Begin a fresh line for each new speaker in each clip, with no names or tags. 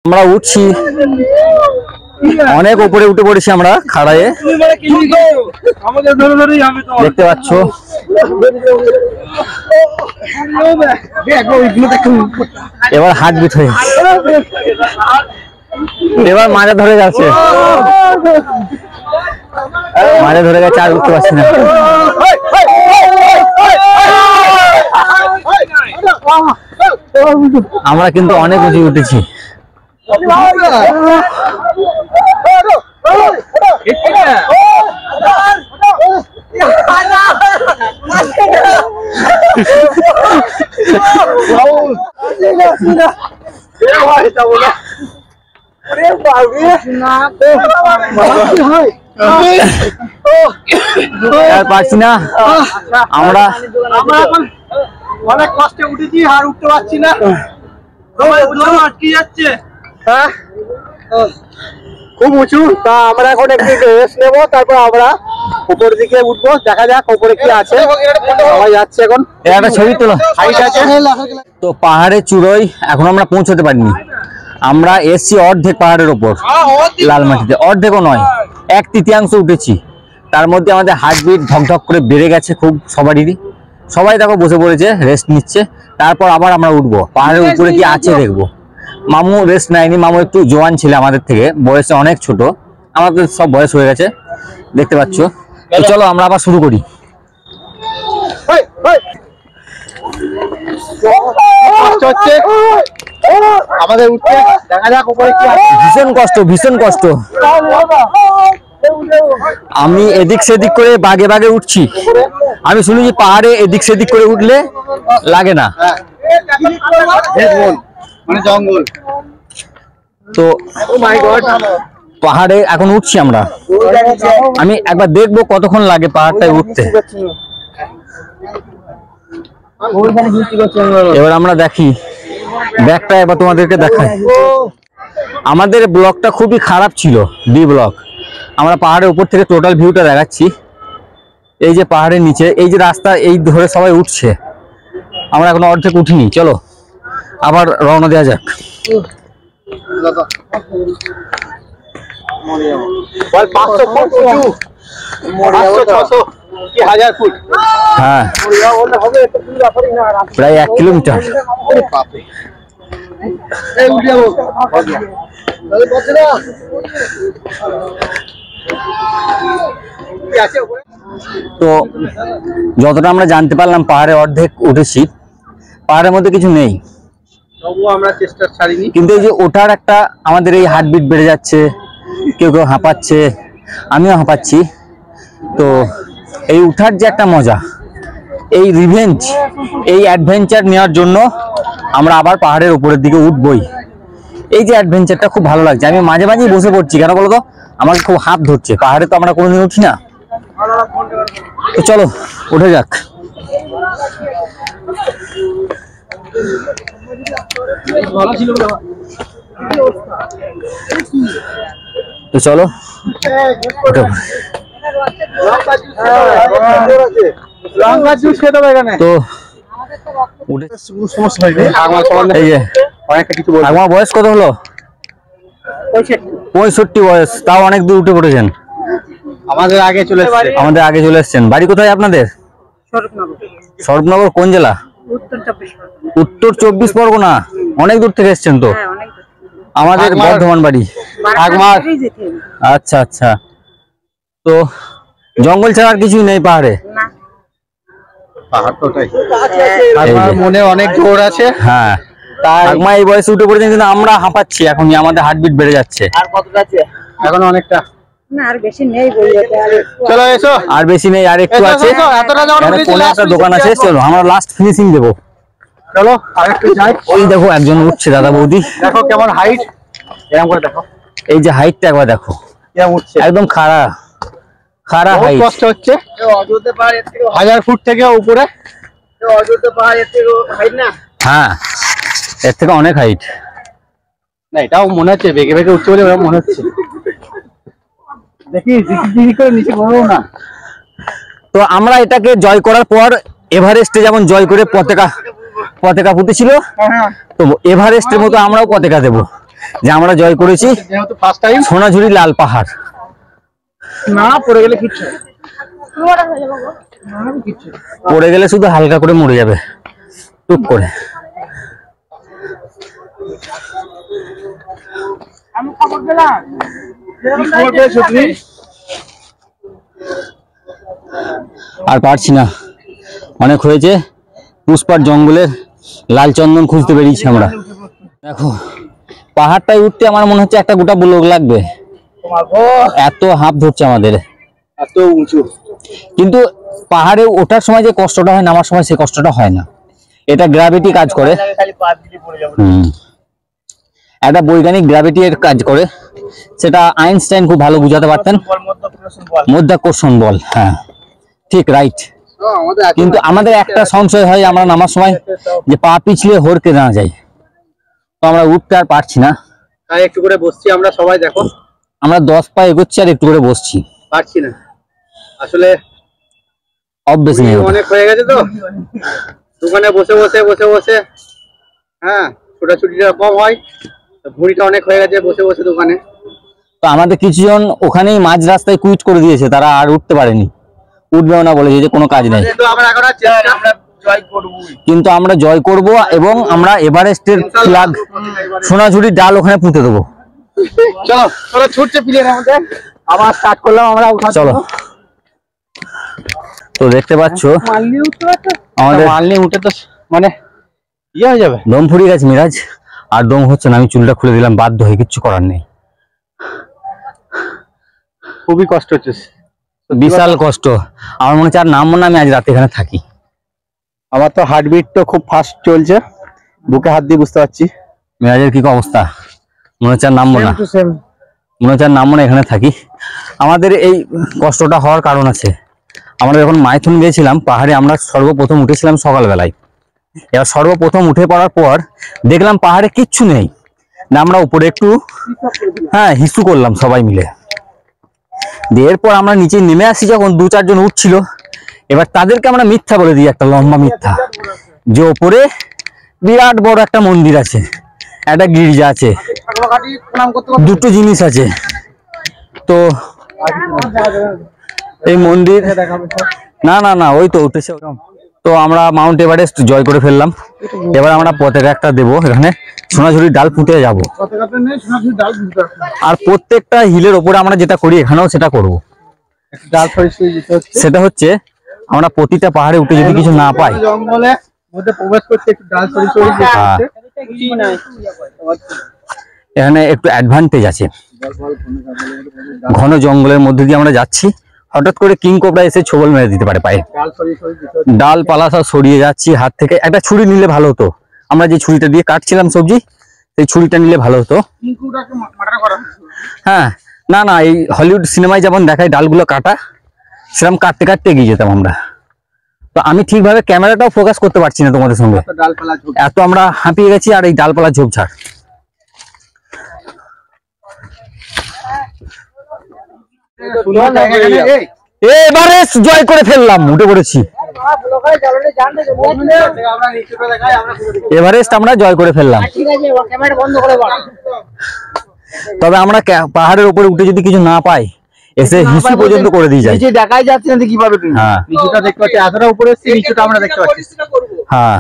আমরা উঠছি, অনেক উপরে উঠে পড়েছি আমরা খাড়ায়, দেখতে পাচ্ছ। এবার হাত বিট হয়ে এবার মাঝে ধরে যাচ্ছে, মাঝে ধরে গেছে, আর উঠতে পারছি না। আমরা কিন্তু অনেক উঁচু উঠেছি। পারছি না আমরা,
অনেক কষ্টে উঠেছি আর উঠতে পারছি না, আটকে যাচ্ছে। খুব উঁচু। তা আমরা এখন একটু রেস্ট নেবো, তারপর আমরা উপরের দিকে উঠবো, দেখা যাক উপরে কি আছে। সবাই যাচ্ছে এখন,
একটা ছবি তোলো। তো পাহাড়ের চূড়োয় এখন আমরা পৌঁছতে পারিনি, আমরা এসছি অর্ধেক পাহাড়ের ওপর, লালমাটিতে অর্ধেকও নয়, 1/3 উঠেছি। তার মধ্যে আমাদের হার্টবিট ধকধক করে বেড়ে গেছে খুব, সবাই দেখো বসে পড়েছে, রেস্ট নিচ্ছে। তারপর আবার আমরা উঠবো, পাহাড়ের উপরে কি আছে দেখবো। মামু রেস্ট নেয়নি, মামু একটু জোয়ান ছিল আমাদের থেকে, বয়সে অনেক ছোট, আমাদের সব বয়স হয়ে গেছে, দেখতে পাচ্ছ। তো চলো আমরা আবার শুরু করি।
আমাদের উঠতে, দেখা যাক উপরে কি আছে।
ভীষণ কষ্ট। আমি এদিক সেদিক করে বাগে বাগে উঠছি। আমি শুনেছি পাহাড়ে এদিক সেদিক করে উঠলে লাগে না,
মানে জঙ্গল।
তো পাহাড়ে এখন উঠছি আমরা। আমি একবার দেখবো কতক্ষণ লাগে পাহাড়টায় উঠতে। এবার আমরা দেখি ব্যাগটা, এবার তোমাদেরকে দেখাই। আমাদের ব্লকটা খুবই খারাপ ছিল, ডি ব্লক। আমরা পাহাড়ের উপর থেকে টোটাল ভিউটা দেখাচ্ছি। এই যে পাহাড়ের নিচে, এই যে রাস্তা, এই ধরে সবাই উঠছে, আমরা এখন অর্ধেক উঠিনি। চলো আবার রওনা দেওয়া যাক। হ্যাঁ, প্রায় 1 কিলোমিটার। তো যতটা আমরা জানতে পারলাম, পাহাড়ে অর্ধেক উঠেছি, পাহাড়ের মধ্যে কিছু নেই,
আমরা চেষ্টা ছাড়িনি।
কিন্তু এই যে ওঠার একটা, আমাদের এই হার্টবিট বেড়ে যাচ্ছে, কেউ কেউ হাঁপাচ্ছে, আমিও হাঁপাচ্ছি। তো এই উঠার যে একটা মজা, এই রিভেঞ্জ, এই অ্যাডভেঞ্চার নেওয়ার জন্য আমরা আবার পাহাড়ের উপরের দিকে উঠবই। এই যে অ্যাডভেঞ্চারটা খুব ভালো লাগছে। আমি মাঝে মাঝেই বসে পড়ছি, কেন বলো তো, আমাকে খুব হাঁপ ধরছে। পাহাড়ে তো আমরা কোনোদিন উঠি না। তো চলো উঠে যাক। তো চলো উঠে। তো আমার বয়স কত হলো? 65 বয়স, তাও অনেক দূর উঠে পড়েছেন।
আমাদের আগে
চলে এসছেন। বাড়ি কোথায় আপনাদের? স্বরূপনগর। কোন জেলা? উত্তর 24 পরগনা। অনেক দূর থেকে এসছেন তো। আমাদের বর্ধমান বাড়ি। আচ্ছা আচ্ছা। তো জঙ্গল ছাড়া আর কিছুই নেই পাহাড়ে?
মনে অনেক জোর আছে।
হ্যাঁ, ঠাকুমা এই বয়সে উঠে পড়েছেন, কিন্তু আমরা হাঁপাচ্ছি এখনই, আমাদের হার্টবিট বেড়ে যাচ্ছে।
আর কতটা আছে? এখন অনেকটা। না, আর বেশি নেই। চলো এসো।
আর বেশি নেই, আর একটু আছে। কোনে একটা দোকান আছে, চলো আমরা লাস্ট ফিনিশিং দেবো।
চলো আরেকটু যাই।
ওই দেখো একজন উঠছে, দাদা বৌদি,
দেখো কেমন হাইট। এরকম করে দেখো,
এই যে হাইটটা একবার দেখো,
কেমন উঠছে,
একদম খাড়া হাইট।
কষ্ট হচ্ছে। 1000 ফুট থেকে উপরে।
হ্যাঁ, এর থেকে অনেক হাইট।
না, এটাও মনে হচ্ছে বেগে বেগে উঠছে বলে মনে হচ্ছে। দেখি জিগি করে নিচে পড়বো না।
তো আমরা এটাকে জয় করার পর এভারেস্টে যেমন জয় করে পতাকা পুঁতেছিল, তো এভারেস্টের মতো আমরাও পতাকা দেবো। যে আমরা জয় করেছি
যেহেতু ফার্স্ট টাইম।
সোনাঝুরি লাল পাহাড়।
না পড়ে গেলে কিচ্ছু
পড়ে গেলে শুধু হালকা করে মরে যাবে টুক করে। আর পারছি না, অনেক হয়েছে। পুষ্পার জঙ্গলের লাল চন্দন খুঁজতে বেরিয়েছি আমরা। দেখো পাহাড়টায় উঠতে আমার মনে হচ্ছে একটা গোটা ব্লক লাগবে, এত হাঁপ ধরছে আমাদের,
এত উঁচু।
কিন্তু পাহাড়ে ওঠার সময় যে কষ্টটা হয় নামার সময় সে কষ্টটা হয় না। এটা গ্র্যাভিটি কাজ করে। একটা বৈজ্ঞানিক গ্র্যাভিটি এর কাজ করে, সেটা আইনস্টাইন খুব ভালো বুঝাতে পারতেন। মধ্যাকর্ষণ বল, হ্যাঁ ঠিক, রাইট। কিন্তু আমাদের একটা সংশয় হয় আমরা নামার সময় যে পা পিছলে হড়কে না যায়, তো আমরা উঠতে আর পারছি না।
তাই একটু করে বসছি আমরা সবাই। দেখো
আমরা 10 পা এগোচ্ছি আর একটু করে বসছি,
পারছি না আসলে।
অভ্যেস নেই,
অনেক হয়ে গেছে তো দোকানে বসে বসে বসে বসে। হ্যাঁ ছোটাছুটিটা কম হয়, ভুঁড়িটা অনেক হয়ে গেছে বসে বসে দোকানে।
তো আমাদের কিছুজন ওখানেই মাঝ রাস্তায় কুইট করে দিয়েছে, তারা আর উঠতে পারেনি, উঠবেও না, বলেছে যে কোনো কাজ নেই। কিন্তু আমরা জয় করব এবং আমরা এভারেস্টের ফ্ল্যাগ সোনাঝুরির ডাল ওখানে পুঁতে দেবো।
চলো চলো ছুটছে প্লেনের মধ্যে আবার স্টার্ট করলাম আমরা।
চলো। তো দেখতে পাচ্ছ আমাদের
মাল নিয়ে উঠে তো মানে ইয়ে হয়ে যাবে,
দম ফুরিয়ে গেছে মিরাজ, আর দম হচ্ছে না। আমি চুলটা খুলে দিলাম বাধ্য হয়ে, কিচ্ছু করার নেই।
খুবই কষ্ট হচ্ছে,
বিশাল কষ্ট। আমার মনে হচ্ছে আর নামবো না, আমি আজ রাতে এখানে থাকি।
আমার তো হার্টবিট তো খুব ফাস্ট চলছে, বুকে হাত দিয়ে বুঝতে পারছি।
মিরাজের কি অবস্থা? মনে হচ্ছে আর নামবো না, মনে হচ্ছে আর নামবো না, এখানে থাকি। আমাদের এই কষ্টটা হওয়ার কারণ আছে। আমরা যখন মাইথন গিয়েছিলাম পাহাড়ে, আমরা সর্বপ্রথম উঠেছিলাম সকালবেলায়। এবার সর্বপ্রথম উঠে পড়ার পর দেখলাম পাহাড়ে কিচ্ছু নেই না, আমরা উপরে একটু হিসু করলাম সবাই মিলে। এরপর আমরা নিচে নেমে আসি, যখন 2-4 জন উঠছিল, এবার তাদেরকে আমরা মিথ্যা বলে দিই, একটা লম্বা মিথ্যা, যে ওপরে বিরাট বড় একটা মন্দির আছে, একটা গির্জা আছে, দুটো জিনিস আছে। তো এই মন্দির না না না ওই তো উঠেছে। তো আমরা মাউন্ট এভারেস্ট জয় করে ফেললাম। এবার আমরা পতাকা একটা দেবো, এখানে সোনাঝুরির ডাল পুঁতে যাব। আর প্রত্যেকটা হিলের ওপরে আমরা যেটা করি এখানেও সেটা করব। সেটা হচ্ছে আমরা প্রতিটা পাহাড়ে উঠে যদি কিছু না পাই,
জঙ্গলের মধ্যে প্রবেশ করতে একটু ডাল
এখানে একটু অ্যাডভান্টেজ আছে। ঘন জঙ্গলের মধ্যে দিয়ে আমরা যাচ্ছি, হঠাৎ করে কিং কোবরা এসে ছোবল মেরে দিতে পারে পায়ে। ডালপালা সব সরিয়ে যাচ্ছি হাত থেকে। একটা ছুরি নিলে ভালো হতো, আমরা যে ছুরিটা দিয়ে কাটছিলাম সবজি, সেই ছুরিটা নিলে ভালো হতো। হ্যাঁ, না না, এই হলিউড সিনেমায় যেমন দেখায় ডালগুলো কাটা, সেরকম কাটতে কাটতে এগিয়ে যেতাম আমরা। তো আমি ঠিকভাবে ক্যামেরাটাও ফোকাস করতে পারছি না তোমাদের সঙ্গে, এত আমরা হাঁপিয়ে গেছি। আর এই ডালপালা ঝোপঝাড়, এভারেস্ট জয় করে ফেললাম, উঠে পড়েছি। এভারেস্ট আমরা জয় করে ফেললাম। তবে আমরা পাহাড়ের উপরে উঠে যদি কিছু না পাই, এসে হিসু পর্যন্ত করে দিয়ে যায়।
দেখাই যাচ্ছে না কিভাবে তুমি নিচুটা দেখতে পাচ্ছি, এতটা উপরে এসেছি, নিচুটা আমরা দেখতে পাচ্ছি।
হ্যাঁ,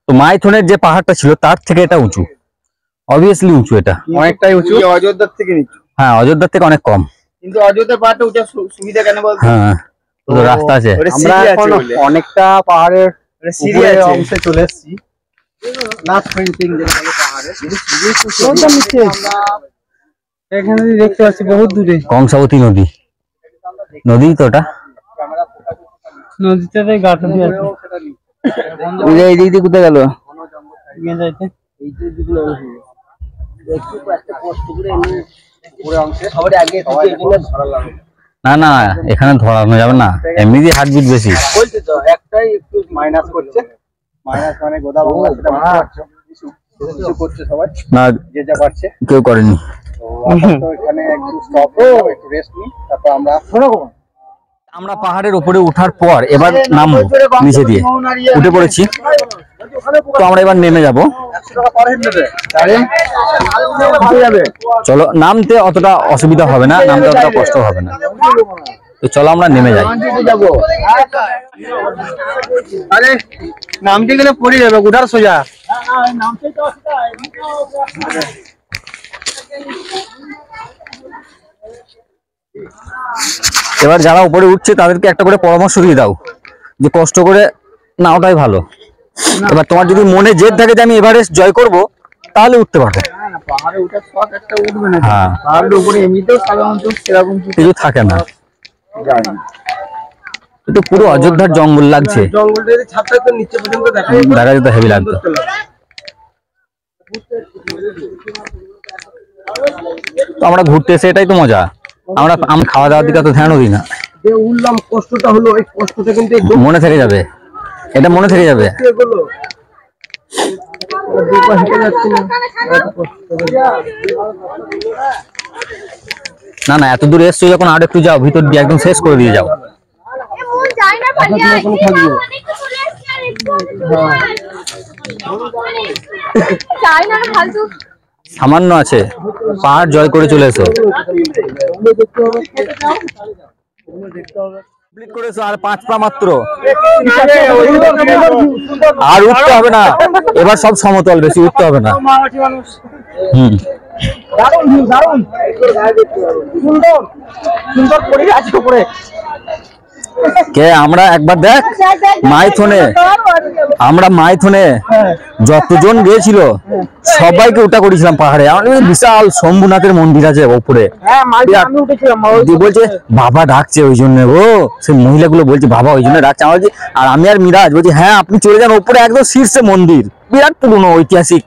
তো মাইথনের যে পাহাড়টা ছিল তার থেকে এটা উঁচু, অবভিয়াসলি উঁচু, এটা
অনেকটাই উঁচু, অযোধ্যার থেকে নিচু।
হ্যাঁ, অযোধ্যার থেকে অনেক কম।
কিন্তু অযোধ্যার পাহাড়টা উঠে সুবিধা কেন বলতো?
হ্যাঁ, তো রাস্তা আছে।
আমরা এখন অনেকটা পাহাড়ের অংশে চলে এসেছি। এখানে দেখতে পাচ্ছি বহুত দূরে
কংসাবতী নদী, নদী তো ওটা,
নদীতে গাটা দিয়ে আছে।
এই দিক দিয়ে কোথায় গেল? না না, এখানে ধরানো যাবে না, এমনিতে হার্টবিট বেশি।
বলছি তো একটাই একটু মাইনাস করছে, মাইনাস মানে গোদা বাংলা, সেটা বুঝতে পারছো। কিছু করছে সবাই,
না
যে যা পারছে,
কেউ করেনি।
তো এখানে একটু স্টপ, একটু রেস্ট নিই, তারপর আমরা
আমরা পাহাড়ের উপরে ওঠার পর এবার নামবো নিচে দিয়ে, উঠে পড়েছি। তো আমরা এবার নেমে যাব। চলো, নামতে অতটা অসুবিধা হবে না, নামতে অতটা কষ্ট হবে না। তো চলো আমরা নেমে যাই।
আরে নামতে গেলে পড়ে যাবে, উঠার সোজা।
এবার যারা উপরে উঠছে তাদেরকে একটা করে পরামর্শ দিয়ে দাও যে কষ্ট করে না ওঠাই ভালো। এবার তোমার যদি মনে জেদ থাকে যে আমি এভারেস্ট জয় করব, তাহলে উঠতে পারবে।
পাহাড়ে উঠার শখ একটা উঠবে না।
হ্যাঁ,
পাহাড়ের উপরে এমনিতেও সাধারণত সেরকম
কিছু থাকে না। এটা পুরো অযোধ্যার জঙ্গল লাগছে,
জঙ্গলটা যদি ছাদটা তো নিচে পর্যন্ত
দেখা যেত হেভি লাগতো। তো আমরা ঘুরতে এসে এটাই তো মজা। আমরা খাওয়া দাওয়ার দিকে তো ধ্যানও দিই না।
উঠলাম, কষ্টটা হলো, এই কষ্টটা কিন্তু
মনে থেকে যাবে, এটা মনে থেকে যাবে। না না, এত দূরে এসছো যখন আর একটু যাও, ভিতর দিয়ে একদম শেষ করে দিয়ে যাও। সামান্য আছে, পাহাড় জয় করে চলে এসো। আর 5 পা মাত্র, আর উঠতে হবে না। এবার সব সমতল, বেশি উঠতে হবে না। কে আমরা একবার দেখ মাইথনে, আমরা মাইথনে যতজন গিয়েছিল সবাইকে ওটা করেছিলাম পাহাড়ে। আমাদের বিশাল শম্ভুনাথের মন্দির আছে উপরে, বলছে বাবা ডাকছে ওই জন্য। ও সেই মহিলাগুলো বলছে বাবা ওই জন্য ডাকছে। আমার আর আমি আর মিরাজ বলছি হ্যাঁ আপনি চলে যান উপরে, একদম শীর্ষে মন্দির, বিরাট পুরনো ঐতিহাসিক।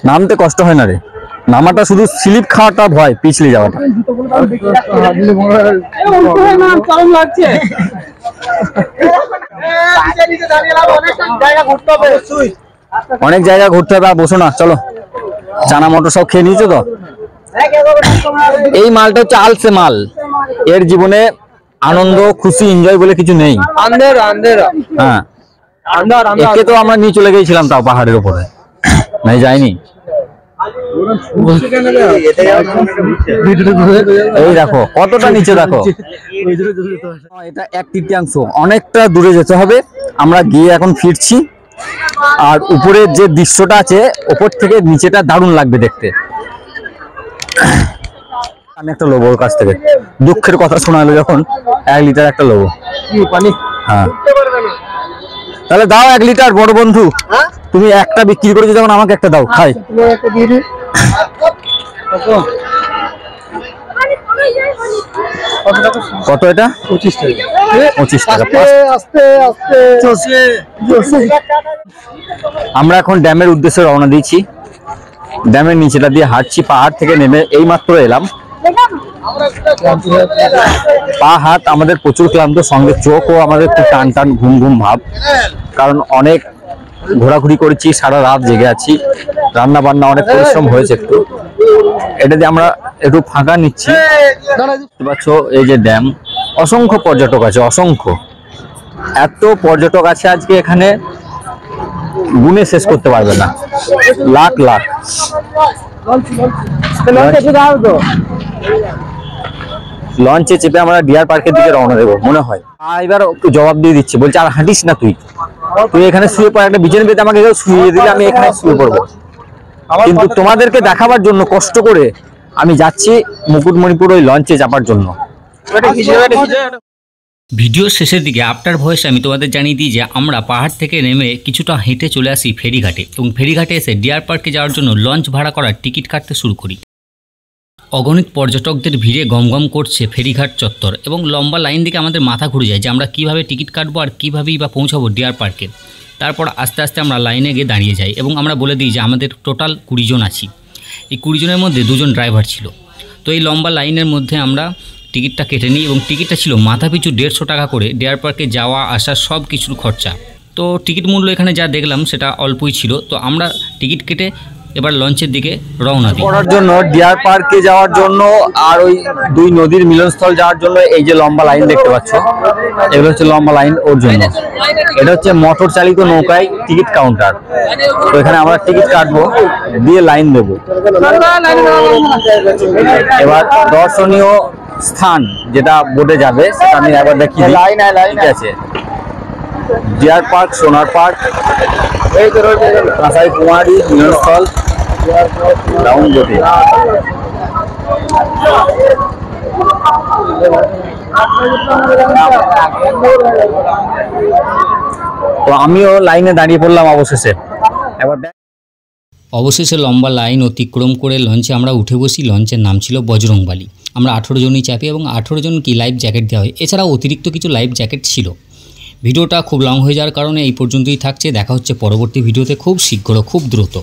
নামতে কষ্ট হয় না রে, নামাটা শুধু স্লিপ খাওয়াটা ভয়, পিছলে যাওয়াটা। অনেক জায়গা ঘুরতে হবে, আর বসো না, চলো। চানা মটর সব খেয়ে নিয়েছো তো? এই মালটা হচ্ছে আলসে মাল, এর জীবনে আনন্দ খুশি এনজয় বলে কিছু নেই। হ্যাঁ, একে তো আমরা নিয়ে চলে গিয়েছিলাম তাও পাহাড়ের উপরে, নাই যাইনি। এই দেখো কতটা নিচে, দেখো এটা 1/3, অনেকটা দূরে যেতে হবে। আমরা গিয়ে এখন ফিরছি। আর উপরের যে দৃশ্যটা আছে উপর থেকে নিচেটা দারুণ লাগবে দেখতে। আমি একটা লোবো ওর কাছ থেকে, দুঃখের কথা শোনালো যখন 1 লিটার একটা লোবো পানি। হ্যাঁ তাহলে দাও 1 লিটার বড় বন্ধু। তুমি একটা বিক্রি করেছো যখন আমাকে একটা দাও, খাই। কত এটা? 25 টাকা। 25 টাকা। আমরা এখন ড্যামের উদ্দেশ্যে রওনা দিয়েছি। ড্যামের নিচেটা দিয়ে হাঁটছি, পাহাড় থেকে নেমে এই মাত্র এলাম। পা হাত আমাদের প্রচুর ক্লান্ত, সঙ্গে চোখও আমাদের খুব টান টান ঘুম ঘুম ভাব, কারণ অনেক ঘোরাঘুরি করেছি, সারা রাত জেগে আছি, রান্না বান্না অনেক পরিশ্রম হয়েছে। একটু এটা দিয়ে আমরা একটু ফাঁকা নিচ্ছি। দেখতে পাচ্ছ এই যে ড্যাম, অসংখ্য পর্যটক আছে, অসংখ্য, এত পর্যটক আছে আজকে এখানে গুনে শেষ করতে পারবে না, লাখ লাখ। লঞ্চে চেপে আমরা ডিয়ার পার্কের দিকে রওনা দেবো মনে হয়। এবার একটু জবাব দিয়ে দিচ্ছি, বলছে আর হাঁটিস না, তুই এখানে শুয়ে পড়, একটা বিছানা পেতে আমাকে শুয়ে দিলে আমি এখানে শুয়ে পড়বো। কিন্তু তোমাদেরকে দেখাবার জন্য কষ্ট করে আমি যাচ্ছি মুকুটমণিপুর ওই লঞ্চে চাপার জন্য।
ভিডিওর শেষের দিকে আফটার ভয়েস আমি তোমাদের জানিয়ে দিই যে আমরা পাহাড় থেকে নেমে কিছুটা হেঁটে চলে আসি ফেরিঘাটে, এবং ফেরিঘাটে এসে ডিয়ার পার্কে যাওয়ার জন্য লঞ্চ ভাড়া করার টিকিট কাটতে শুরু করি। অগণিত পর্যটকদের ভিড়ে গমগম করছে ফেরিঘাট চত্বর, এবং লম্বা লাইন দিকে আমাদের মাথা ঘুরে যায় যে আমরা কীভাবে টিকিট কাটবো আর কীভাবেই বা পৌঁছাবো ডিয়ার পার্কে। তারপর আস্তে আস্তে আমরা লাইনে গিয়ে দাঁড়িয়ে যাই, এবং আমরা বলে দিই যে আমাদের টোটাল 20 জন আছি। এই 20 জনের মধ্যে 2 জন ড্রাইভার ছিল। তো এই লম্বা লাইনের মধ্যে আমরা টিকিটটা কেটে নিই, এবং টিকিটটা ছিল মাথাপিছু 150 টাকা করে, ডিয়ার পার্কে যাওয়া আসা সব কিছুর খরচা। তো টিকিট মূল্য এখানে যা দেখলাম সেটা অল্পই ছিল। তো আমরা টিকিট কেটে এবার লঞ্চের দিকে রওনা দিই।
করার জন্য ডিয়ার পার্কে যাওয়ার জন্য আর ওই দুই নদীর মিলনস্থল যাওয়ার জন্য এই যে লম্বা লাইন দেখতে পাচ্ছ, এগুলো হচ্ছে লম্বা লাইন ওর জন্য। এটা হচ্ছে মোটর চালিত নৌকায় টিকিট কাউন্টার। তো এখানে আমরা টিকিট কাটবো, দিয়ে লাইন দেবো। এবার দর্শনীয় স্থান যেটা বোর্ডে যাবে সেটা আমি একবার দেখি। ঠিক আছে, ডিয়ার পার্ক, সোনার পার্ক, কাঁসাই কুমারী মিলনস্থল, রাউন্ড বোটে। তো আমিও লাইনে দাঁড়িয়ে পড়লাম অবশেষে।
অবশেষে লম্বা লাইন অতিক্রম করে লঞ্চে আমরা উঠে বসি। লঞ্চের নাম ছিল বজরংবালি। আমরা 18 জনই চাপি এবং 18 জন কি লাইফ জ্যাকেট দেওয়া হয়। এছাড়াও অতিরিক্ত কিছু লাইফ জ্যাকেট ছিল। ভিডিওটা খুব লং হয়ে যাওয়ার কারণে এই পর্যন্তই থাকছে। দেখা হচ্ছে পরবর্তী ভিডিওতে খুব শীঘ্র, খুব দ্রুত।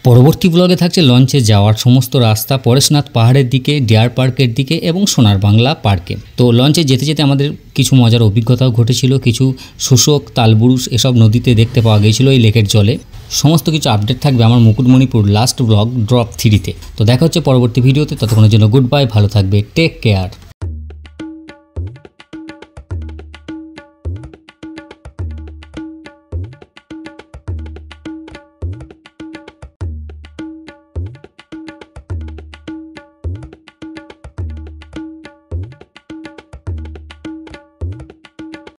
পরবর্তী ব্লগে থাকছে লঞ্চে যাওয়ার সমস্ত রাস্তা, পরেশনাথ পাহাড়ের দিকে, ডিয়ার পার্কের দিকে এবং সোনার বাংলা পার্কে। তো লঞ্চে যেতে যেতে আমাদের কিছু মজার অভিজ্ঞতাও ঘটেছিল। কিছু শোষক, তালবুরুষ এসব নদীতে দেখতে পাওয়া গিয়েছিল এই লেকের জলে। সমস্ত কিছু আপডেট থাকবে আমার মুকুটমণিপুর লাস্ট ব্লগ ড্রপ 3-তে। তো দেখা হচ্ছে পরবর্তী ভিডিওতে। ততক্ষণের জন্য গুড বাই, ভালো থাকবে, টেক কেয়ার।